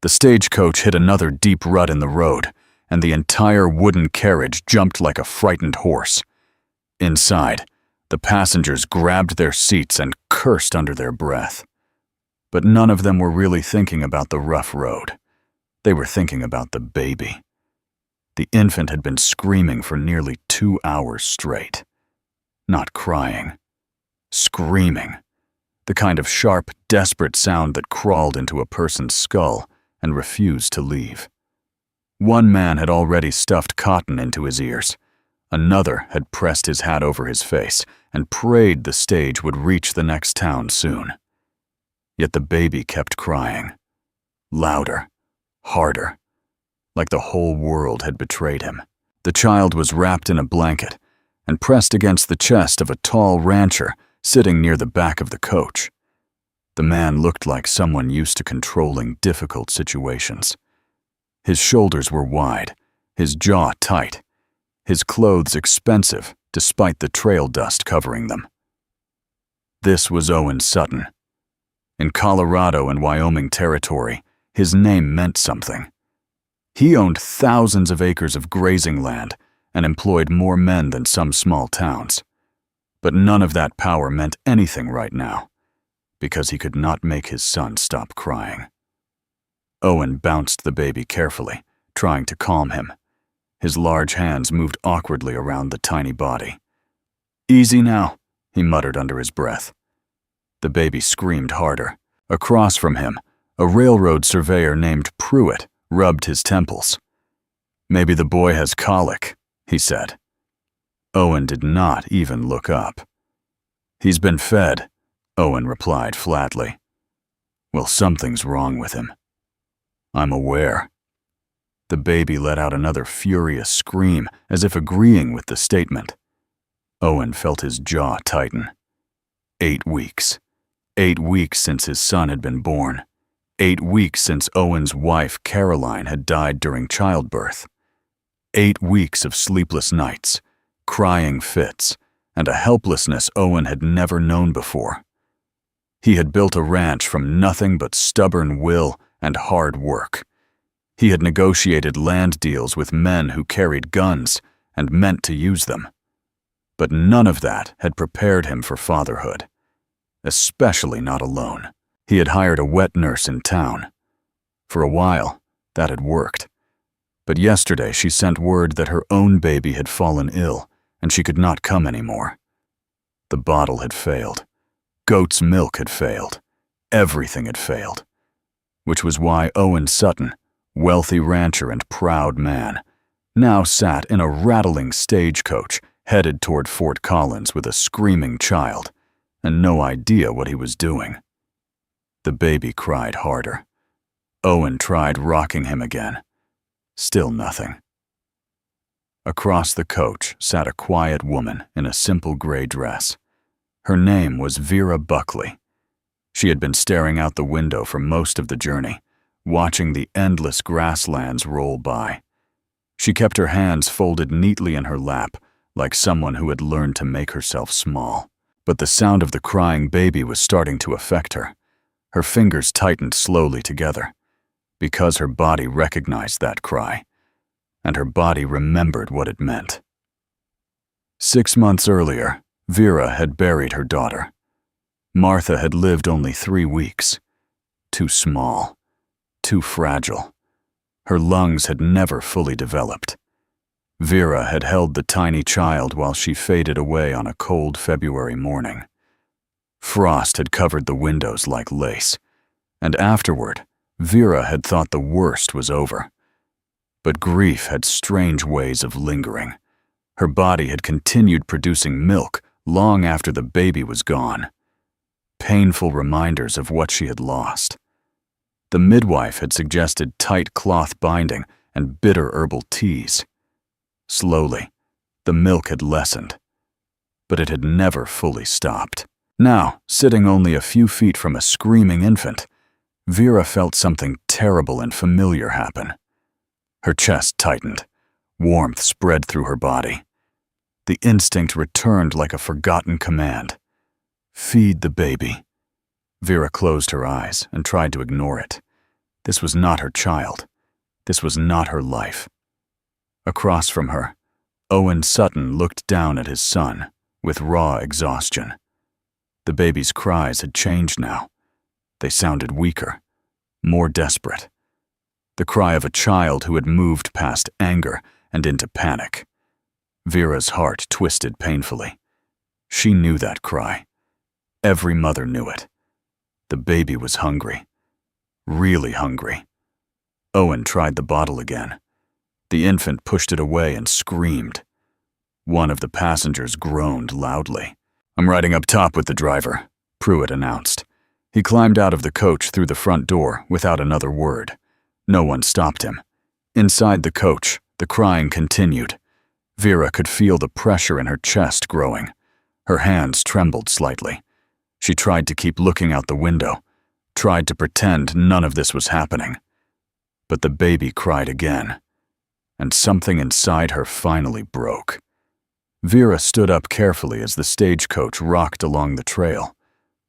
The stagecoach hit another deep rut in the road, and the entire wooden carriage jumped like a frightened horse. Inside, the passengers grabbed their seats and cursed under their breath. But none of them were really thinking about the rough road. They were thinking about the baby. The infant had been screaming for nearly 2 hours straight. Not crying. Screaming. The kind of sharp, desperate sound that crawled into a person's skull and refused to leave. One man had already stuffed cotton into his ears. Another had pressed his hat over his face and prayed the stage would reach the next town soon. Yet the baby kept crying. Louder. Harder. Like the whole world had betrayed him. The child was wrapped in a blanket and pressed against the chest of a tall rancher sitting near the back of the coach. The man looked like someone used to controlling difficult situations. His shoulders were wide, his jaw tight, his clothes expensive despite the trail dust covering them. This was Owen Sutton. In Colorado and Wyoming territory, his name meant something. He owned thousands of acres of grazing land and employed more men than some small towns. But none of that power meant anything right now, because he could not make his son stop crying. Owen bounced the baby carefully, trying to calm him. His large hands moved awkwardly around the tiny body. "Easy now," he muttered under his breath. The baby screamed harder. Across from him, a railroad surveyor named Pruitt rubbed his temples. "Maybe the boy has colic," he said. Owen did not even look up. "He's been fed," Owen replied flatly. "Well, something's wrong with him. I'm aware." The baby let out another furious scream, as if agreeing with the statement. Owen felt his jaw tighten. 8 weeks. 8 weeks since his son had been born. 8 weeks since Owen's wife, Caroline, had died during childbirth. 8 weeks of sleepless nights, crying fits, and a helplessness Owen had never known before. He had built a ranch from nothing but stubborn will and hard work. He had negotiated land deals with men who carried guns and meant to use them. But none of that had prepared him for fatherhood, especially not alone. He had hired a wet nurse in town. For a while, that had worked. But yesterday she sent word that her own baby had fallen ill and she could not come anymore. The bottle had failed. Goat's milk had failed. Everything had failed. Which was why Owen Sutton, wealthy rancher and proud man, now sat in a rattling stagecoach headed toward Fort Collins with a screaming child and no idea what he was doing. The baby cried harder. Owen tried rocking him again. Still nothing. Across the coach sat a quiet woman in a simple gray dress. Her name was Vera Buckley. She had been staring out the window for most of the journey, watching the endless grasslands roll by. She kept her hands folded neatly in her lap, like someone who had learned to make herself small. But the sound of the crying baby was starting to affect her. Her fingers tightened slowly together, because her body recognized that cry, and her body remembered what it meant. 6 months earlier, Vera had buried her daughter. Martha had lived only 3 weeks. Too small, too fragile. Her lungs had never fully developed. Vera had held the tiny child while she faded away on a cold February morning. Frost had covered the windows like lace, and afterward, Vera had thought the worst was over. But grief had strange ways of lingering. Her body had continued producing milk long after the baby was gone. Painful reminders of what she had lost. The midwife had suggested tight cloth binding and bitter herbal teas. Slowly, the milk had lessened, but it had never fully stopped. Now, sitting only a few feet from a screaming infant, Vera felt something terrible and familiar happen. Her chest tightened. Warmth spread through her body. The instinct returned like a forgotten command. Feed the baby. Vera closed her eyes and tried to ignore it. This was not her child. This was not her life. Across from her, Owen Sutton looked down at his son with raw exhaustion. The baby's cries had changed now. They sounded weaker, more desperate. The cry of a child who had moved past anger and into panic. Vera's heart twisted painfully. She knew that cry. Every mother knew it. The baby was hungry. Really hungry. Owen tried the bottle again. The infant pushed it away and screamed. One of the passengers groaned loudly. "I'm riding up top with the driver," Pruitt announced. He climbed out of the coach through the front door without another word. No one stopped him. Inside the coach, the crying continued. Vera could feel the pressure in her chest growing. Her hands trembled slightly. She tried to keep looking out the window, tried to pretend none of this was happening. But the baby cried again, and something inside her finally broke. Vera stood up carefully as the stagecoach rocked along the trail.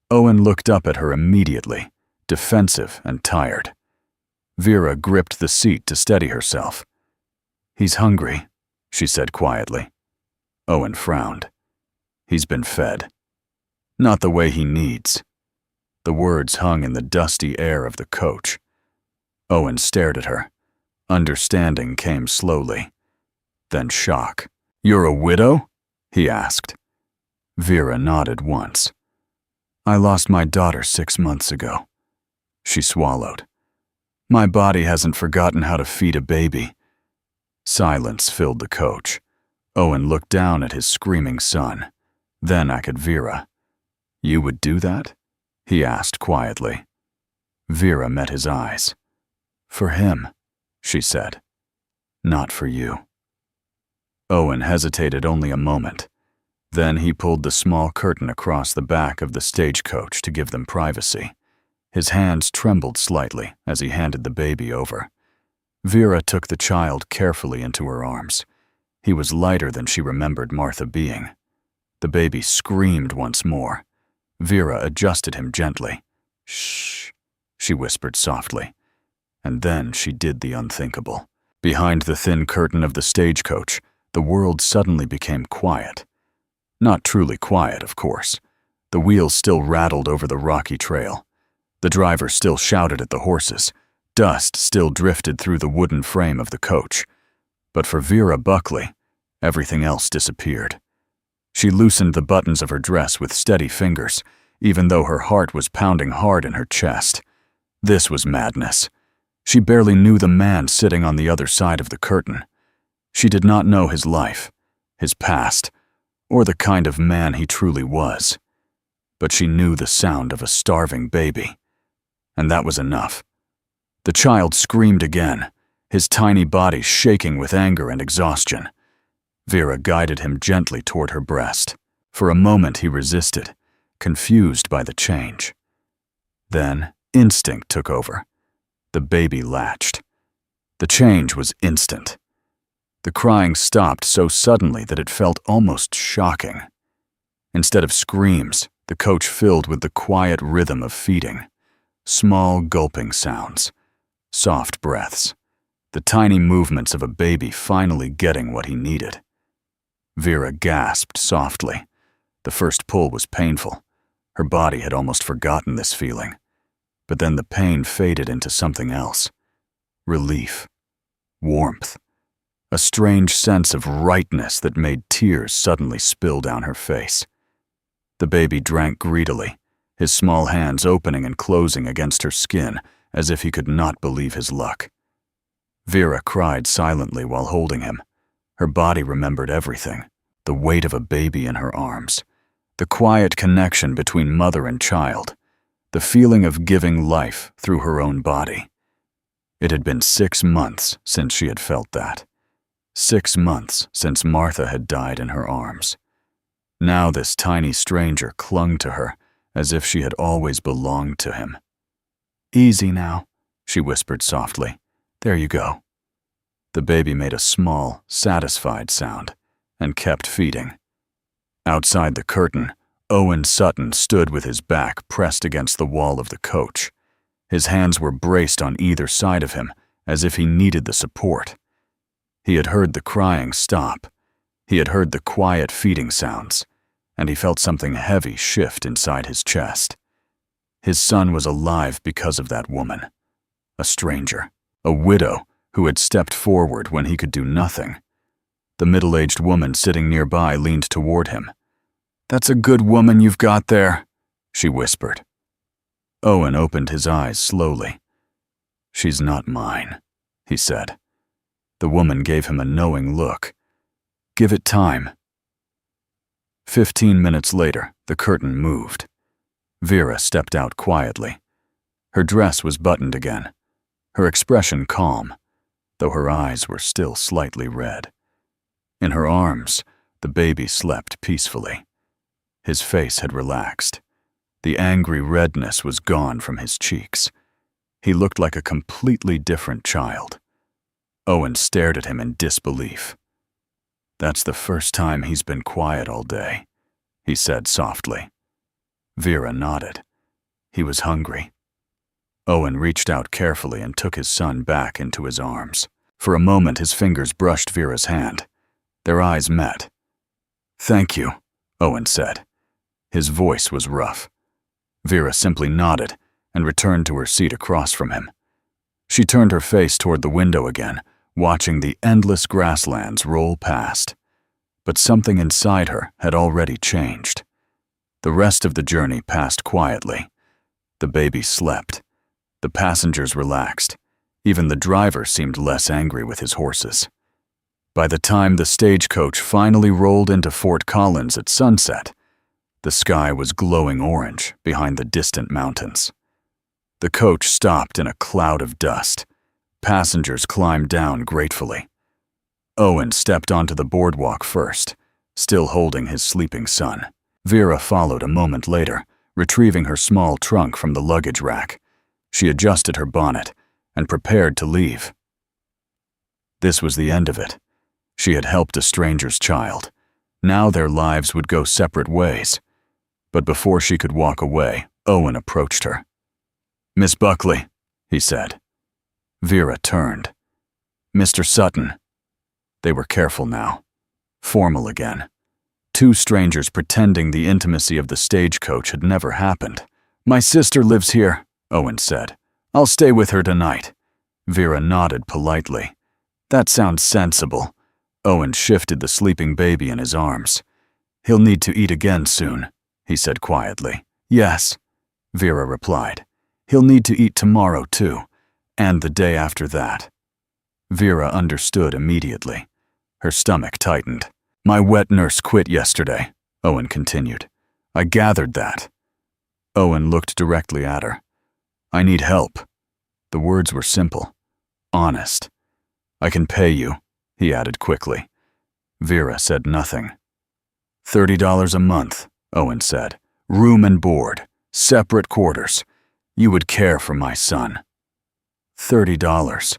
Owen looked up at her immediately, defensive and tired. Vera gripped the seat to steady herself. "He's hungry," she said quietly. Owen frowned. "He's been fed. Not the way he needs." The words hung in the dusty air of the coach. Owen stared at her. Understanding came slowly. Then shock. "You're a widow?" he asked. Vera nodded once. "I lost my daughter 6 months ago." She swallowed. "My body hasn't forgotten how to feed a baby." Silence filled the coach. Owen looked down at his screaming son, then at Vera. "You would do that?" he asked quietly. Vera met his eyes. "For him," she said. "Not for you." Owen hesitated only a moment. Then he pulled the small curtain across the back of the stagecoach to give them privacy. His hands trembled slightly as he handed the baby over. Vera took the child carefully into her arms. He was lighter than she remembered Martha being. The baby screamed once more. Vera adjusted him gently. "Shh," she whispered softly. And then she did the unthinkable. Behind the thin curtain of the stagecoach, the world suddenly became quiet. Not truly quiet, of course. The wheels still rattled over the rocky trail. The driver still shouted at the horses. Dust still drifted through the wooden frame of the coach. But for Vera Buckley, everything else disappeared. She loosened the buttons of her dress with steady fingers, even though her heart was pounding hard in her chest. This was madness. She barely knew the man sitting on the other side of the curtain. She did not know his life, his past, or the kind of man he truly was. But she knew the sound of a starving baby. And that was enough. The child screamed again, his tiny body shaking with anger and exhaustion. Vera guided him gently toward her breast. For a moment he resisted, confused by the change. Then instinct took over. The baby latched. The change was instant. The crying stopped so suddenly that it felt almost shocking. Instead of screams, the coach filled with the quiet rhythm of feeding. Small gulping sounds, soft breaths, the tiny movements of a baby finally getting what he needed. Vera gasped softly. The first pull was painful. Her body had almost forgotten this feeling. But then the pain faded into something else. Relief. Warmth. A strange sense of rightness that made tears suddenly spill down her face. The baby drank greedily, his small hands opening and closing against her skin as if he could not believe his luck. Vera cried silently while holding him. Her body remembered everything, the weight of a baby in her arms, the quiet connection between mother and child, the feeling of giving life through her own body. It had been 6 months since she had felt that. 6 months since Martha had died in her arms. Now this tiny stranger clung to her as if she had always belonged to him. "Easy now," she whispered softly. "There you go." The baby made a small, satisfied sound and kept feeding. Outside the curtain, Owen Sutton stood with his back pressed against the wall of the coach. His hands were braced on either side of him, as if he needed the support. He had heard the crying stop. He had heard the quiet feeding sounds, and he felt something heavy shift inside his chest. His son was alive because of that woman. A stranger, a widow who had stepped forward when he could do nothing. The middle-aged woman sitting nearby leaned toward him. "That's a good woman you've got there," she whispered. Owen opened his eyes slowly. "She's not mine," he said. The woman gave him a knowing look. "Give it time." 15 minutes later, the curtain moved. Vera stepped out quietly. Her dress was buttoned again, her expression calm, though her eyes were still slightly red. In her arms, the baby slept peacefully. His face had relaxed. The angry redness was gone from his cheeks. He looked like a completely different child. Owen stared at him in disbelief. "That's the first time he's been quiet all day," he said softly. Vera nodded. He was hungry. Owen reached out carefully and took his son back into his arms. For a moment, his fingers brushed Vera's hand. Their eyes met. "Thank you," Owen said. His voice was rough. Vera simply nodded and returned to her seat across from him. She turned her face toward the window again, watching the endless grasslands roll past. But something inside her had already changed. The rest of the journey passed quietly. The baby slept. The passengers relaxed. Even the driver seemed less angry with his horses. By the time the stagecoach finally rolled into Fort Collins at sunset, the sky was glowing orange behind the distant mountains. The coach stopped in a cloud of dust. Passengers climbed down gratefully. Owen stepped onto the boardwalk first, still holding his sleeping son. Vera followed a moment later, retrieving her small trunk from the luggage rack. She adjusted her bonnet and prepared to leave. This was the end of it. She had helped a stranger's child. Now their lives would go separate ways. But before she could walk away, Owen approached her. "Miss Buckley," he said. Vera turned. "Mr. Sutton." They were careful now. Formal again. Two strangers pretending the intimacy of the stagecoach had never happened. "My sister lives here," Owen said. "I'll stay with her tonight." Vera nodded politely. "That sounds sensible." Owen shifted the sleeping baby in his arms. "He'll need to eat again soon," he said quietly. "Yes," Vera replied. "He'll need to eat tomorrow too, and the day after that." Vera understood immediately. Her stomach tightened. "My wet nurse quit yesterday," Owen continued. "I gathered that." Owen looked directly at her. "I need help." The words were simple, honest. "I can pay you," he added quickly. Vera said nothing. $30 a month, Owen said. "Room and board, separate quarters. You would care for my son." $30.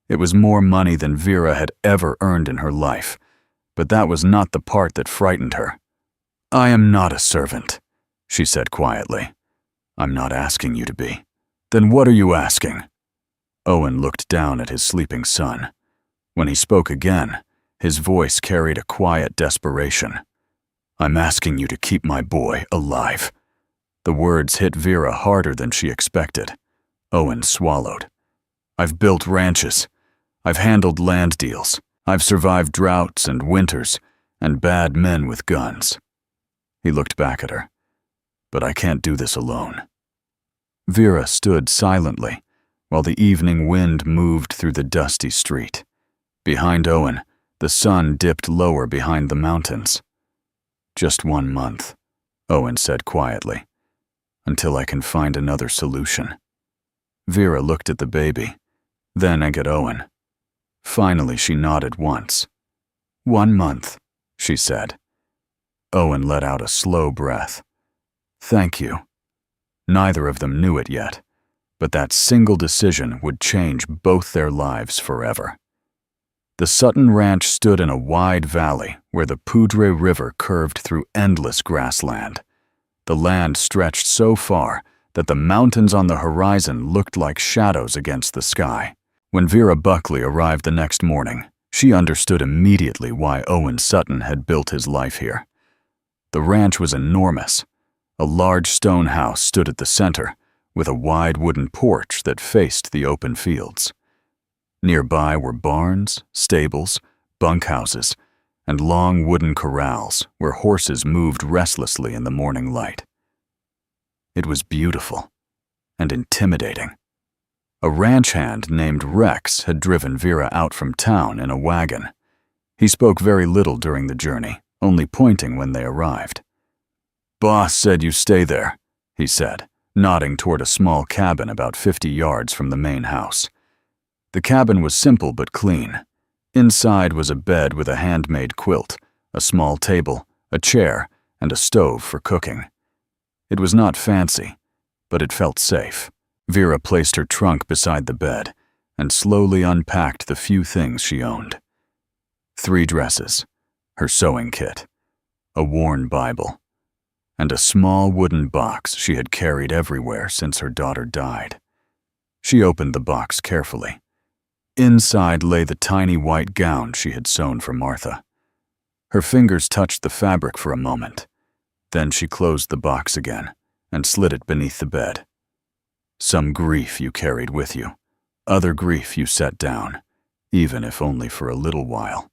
It was more money than Vera had ever earned in her life, but that was not the part that frightened her. "I am not a servant," she said quietly. "I'm not asking you to be." "Then what are you asking?" Owen looked down at his sleeping son. When he spoke again, his voice carried a quiet desperation. "I'm asking you to keep my boy alive." The words hit Vera harder than she expected. Owen swallowed. "I've built ranches. I've handled land deals. I've survived droughts and winters and bad men with guns." He looked back at her. "But I can't do this alone." Vera stood silently while the evening wind moved through the dusty street. Behind Owen, the sun dipped lower behind the mountains. "Just 1 month," Owen said quietly, "until I can find another solution." Vera looked at the baby, then at Owen. Finally, she nodded once. 1 month, she said. Owen let out a slow breath. "Thank you." Neither of them knew it yet, but that single decision would change both their lives forever. The Sutton Ranch stood in a wide valley where the Poudre River curved through endless grassland. The land stretched so far that the mountains on the horizon looked like shadows against the sky. When Vera Buckley arrived the next morning, she understood immediately why Owen Sutton had built his life here. The ranch was enormous. A large stone house stood at the center, with a wide wooden porch that faced the open fields. Nearby were barns, stables, bunkhouses, and long wooden corrals where horses moved restlessly in the morning light. It was beautiful and intimidating. A ranch hand named Rex had driven Vera out from town in a wagon. He spoke very little during the journey, only pointing when they arrived. "Boss said you stay there," he said, nodding toward a small cabin about 50 yards from the main house. The cabin was simple but clean. Inside was a bed with a handmade quilt, a small table, a chair, and a stove for cooking. It was not fancy, but it felt safe. Vera placed her trunk beside the bed and slowly unpacked the few things she owned. 3 dresses, her sewing kit, a worn Bible, and a small wooden box she had carried everywhere since her daughter died. She opened the box carefully. Inside lay the tiny white gown she had sewn for Martha. Her fingers touched the fabric for a moment. Then she closed the box again and slid it beneath the bed. Some grief you carried with you, other grief you set down, even if only for a little while.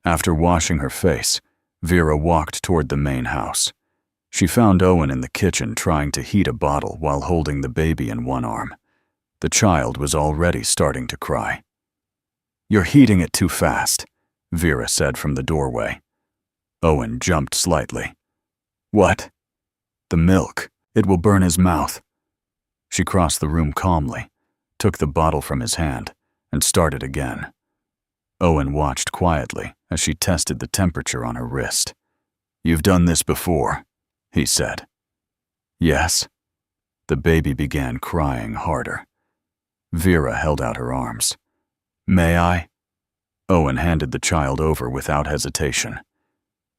After washing her face, Vera walked toward the main house. She found Owen in the kitchen trying to heat a bottle while holding the baby in one arm. The child was already starting to cry. "You're heating it too fast," Vera said from the doorway. Owen jumped slightly. "What?" "The milk. It will burn his mouth." She crossed the room calmly, took the bottle from his hand, and started again. Owen watched quietly as she tested the temperature on her wrist. "You've done this before," he said. "Yes." The baby began crying harder. Vera held out her arms. "May I?" Owen handed the child over without hesitation.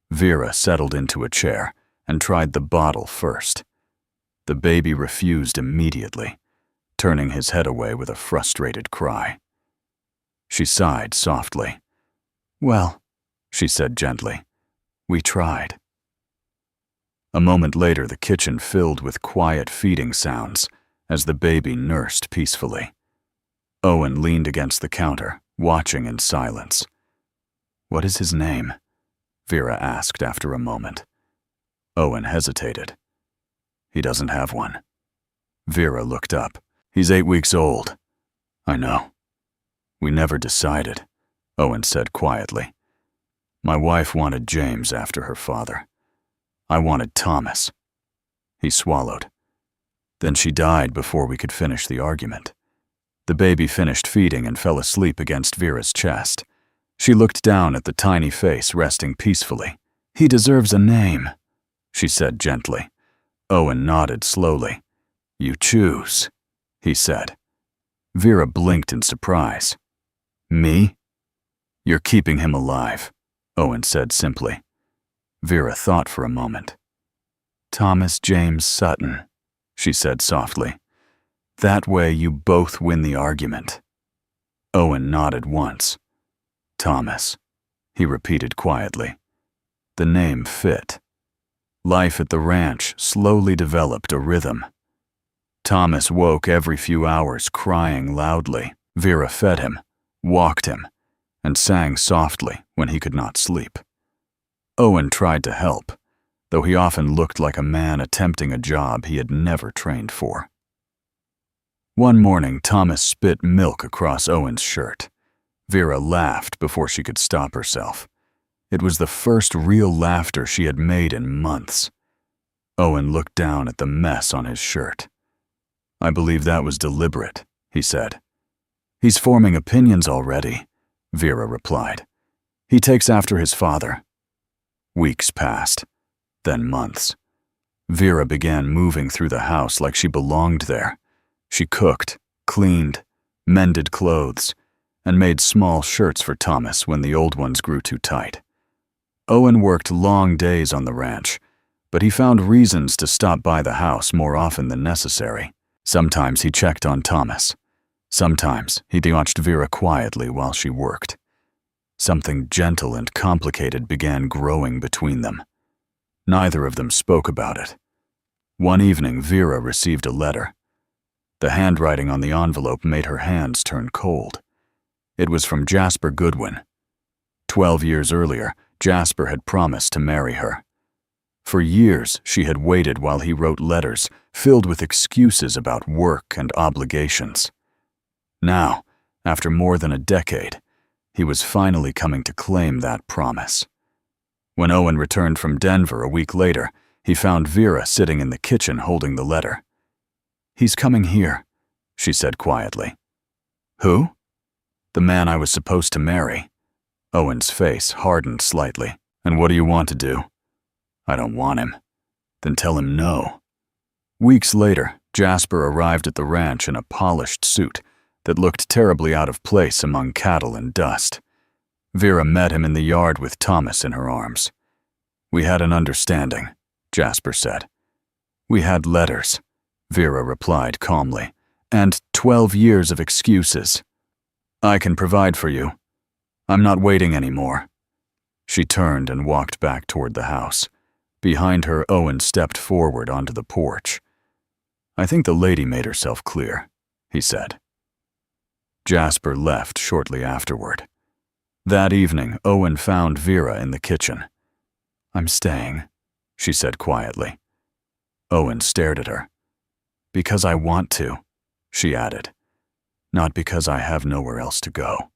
Vera settled into a chair and tried the bottle first. The baby refused immediately, turning his head away with a frustrated cry. She sighed softly. "Well," she said gently, "we tried." A moment later, the kitchen filled with quiet feeding sounds as the baby nursed peacefully. Owen leaned against the counter, watching in silence. "What is his name?" Vera asked after a moment. Owen hesitated. "He doesn't have one." Vera looked up. "He's 8 weeks old." "I know." "We never decided," Owen said quietly. "My wife wanted James after her father. I wanted Thomas." He swallowed. "Then she died before we could finish the argument." The baby finished feeding and fell asleep against Vera's chest. She looked down at the tiny face resting peacefully. "He deserves a name," she said gently. Owen nodded slowly. "You choose," he said. Vera blinked in surprise. "Me?" "You're keeping him alive," Owen said simply. Vera thought for a moment. "Thomas James Sutton," she said softly. "That way you both win the argument." Owen nodded once. "Thomas," he repeated quietly. The name fit. Life at the ranch slowly developed a rhythm. Thomas woke every few hours crying loudly. Vera fed him, walked him, and sang softly when he could not sleep. Owen tried to help, though he often looked like a man attempting a job he had never trained for. One morning, Thomas spit milk across Owen's shirt. Vera laughed before she could stop herself. It was the first real laughter she had made in months. Owen looked down at the mess on his shirt. "I believe that was deliberate," he said. "He's forming opinions already," Vera replied. "He takes after his father." Weeks passed, then months. Vera began moving through the house like she belonged there. She cooked, cleaned, mended clothes, and made small shirts for Thomas when the old ones grew too tight. Owen worked long days on the ranch, but he found reasons to stop by the house more often than necessary. Sometimes he checked on Thomas. Sometimes he watched Vera quietly while she worked. Something gentle and complicated began growing between them. Neither of them spoke about it. One evening, Vera received a letter. The handwriting on the envelope made her hands turn cold. It was from Jasper Goodwin. 12 years earlier, Jasper had promised to marry her. For years, she had waited while he wrote letters filled with excuses about work and obligations. Now, after more than a decade, he was finally coming to claim that promise. When Owen returned from Denver a week later, he found Vera sitting in the kitchen holding the letter. "He's coming here," she said quietly. "Who?" "The man I was supposed to marry." Owen's face hardened slightly. "And what do you want to do?" "I don't want him." "Then tell him no." Weeks later, Jasper arrived at the ranch in a polished suit that looked terribly out of place among cattle and dust. Vera met him in the yard with Thomas in her arms. "We had an understanding," Jasper said. "We had letters," Vera replied calmly, "and 12 years of excuses. I can provide for you. I'm not waiting anymore." She turned and walked back toward the house. Behind her, Owen stepped forward onto the porch. "I think the lady made herself clear," he said. Jasper left shortly afterward. That evening, Owen found Vera in the kitchen. "I'm staying," she said quietly. Owen stared at her. "Because I want to," she added. "Not because I have nowhere else to go."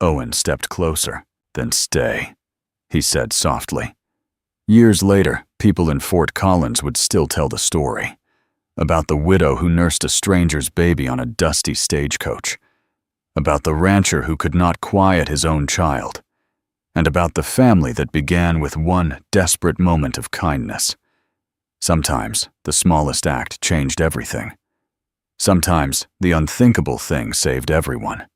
Owen stepped closer. "Then stay," he said softly. Years later, people in Fort Collins would still tell the story about the widow who nursed a stranger's baby on a dusty stagecoach, about the rancher who could not quiet his own child, and about the family that began with one desperate moment of kindness. Sometimes the smallest act changed everything. Sometimes the unthinkable thing saved everyone.